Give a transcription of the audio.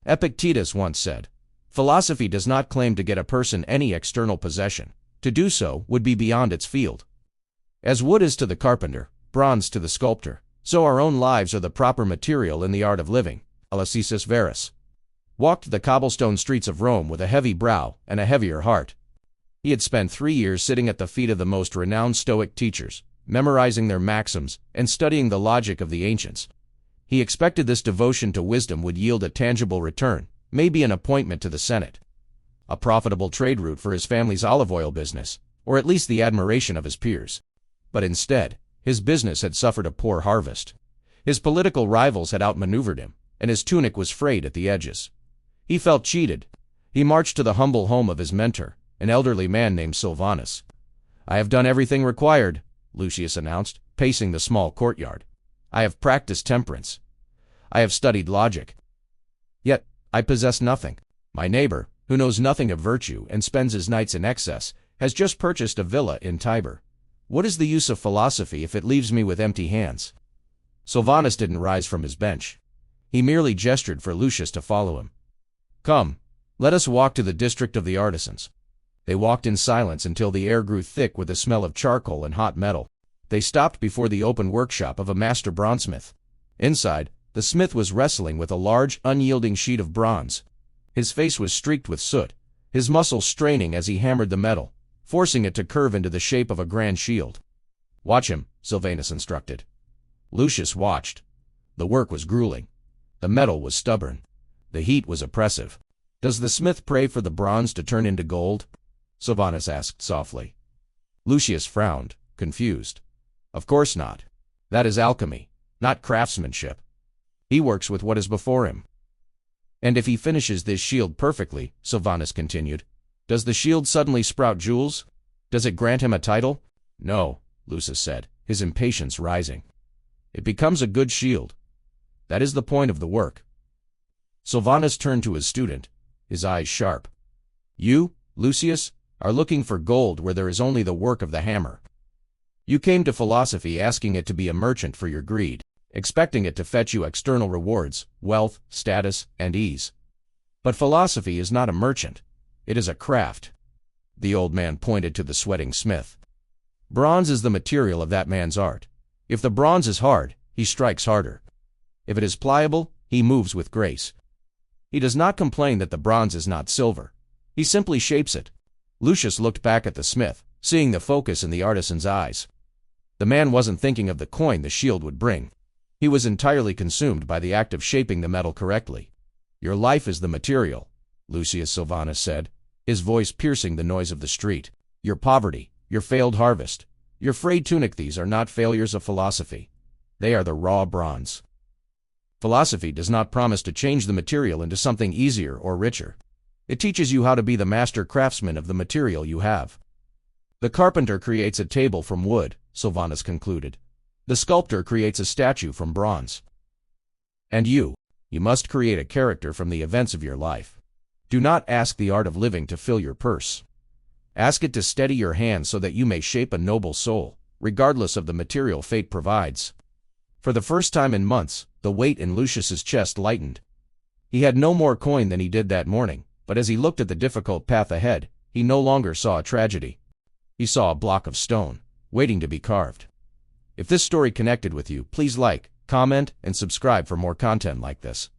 Epictetus once said, "Philosophy does not claim to get a person any external possession. To do so would be beyond its field. As wood is to the carpenter, bronze to the sculptor, so our own lives are the proper material in the art of living." Philosopher Verus walked the cobblestone streets of Rome with a heavy brow and a heavier heart. He had spent 3 years sitting at the feet of the most renowned Stoic teachers, memorizing their maxims and studying the logic of the ancients. He expected this devotion to wisdom would yield a tangible return, maybe an appointment to the Senate, a profitable trade route for his family's olive oil business, or at least the admiration of his peers. But instead, his business had suffered a poor harvest. His political rivals had outmaneuvered him, and his tunic was frayed at the edges. He felt cheated. He marched to the humble home of his mentor, an elderly man named Silvanus. "I have done everything required," Lucius announced, pacing the small courtyard. "I have practiced temperance. I have studied logic. Yet, I possess nothing. My neighbor, who knows nothing of virtue and spends his nights in excess, has just purchased a villa in Tiber. What is the use of philosophy if it leaves me with empty hands?" Silvanus didn't rise from his bench. He merely gestured for Lucius to follow him. "Come, let us walk to the district of the artisans." They walked in silence until the air grew thick with the smell of charcoal and hot metal. They stopped before the open workshop of a master bronzesmith. Inside, the smith was wrestling with a large, unyielding sheet of bronze. His face was streaked with soot, his muscles straining as he hammered the metal, forcing it to curve into the shape of a grand shield. "Watch him," Silvanus instructed. Lucius watched. The work was grueling. The metal was stubborn. The heat was oppressive. "Does the smith pray for the bronze to turn into gold?" Silvanus asked softly. Lucius frowned, confused. "Of course not. That is alchemy, not craftsmanship. He works with what is before him." "And if he finishes this shield perfectly," Silvanus continued, "does the shield suddenly sprout jewels? Does it grant him a title?" "No," Lucius said, his impatience rising. "It becomes a good shield. That is the point of the work." Silvanus turned to his student, his eyes sharp. "You, Lucius, are looking for gold where there is only the work of the hammer. You came to philosophy asking it to be a merchant for your greed, expecting it to fetch you external rewards, wealth, status, and ease. But philosophy is not a merchant. It is a craft." The old man pointed to the sweating smith. "Bronze is the material of that man's art. If the bronze is hard, he strikes harder. If it is pliable, he moves with grace. He does not complain that the bronze is not silver. He simply shapes it." Lucius looked back at the smith, seeing the focus in the artisan's eyes. The man wasn't thinking of the coin the shield would bring. He was entirely consumed by the act of shaping the metal correctly. "Your life is the material," Lucius Silvanus said, his voice piercing the noise of the street. "Your poverty, your failed harvest, your frayed tunic, these are not failures of philosophy. They are the raw bronze. Philosophy does not promise to change the material into something easier or richer. It teaches you how to be the master craftsman of the material you have. The carpenter creates a table from wood," Silvanus concluded. "The sculptor creates a statue from bronze. And you must create a character from the events of your life. Do not ask the art of living to fill your purse. Ask it to steady your hand so that you may shape a noble soul, regardless of the material fate provides." For the first time in months, the weight in Lucius's chest lightened. He had no more coin than he did that morning, but as he looked at the difficult path ahead, he no longer saw a tragedy. He saw a block of stone, waiting to be carved. If this story connected with you, please like, comment, and subscribe for more content like this.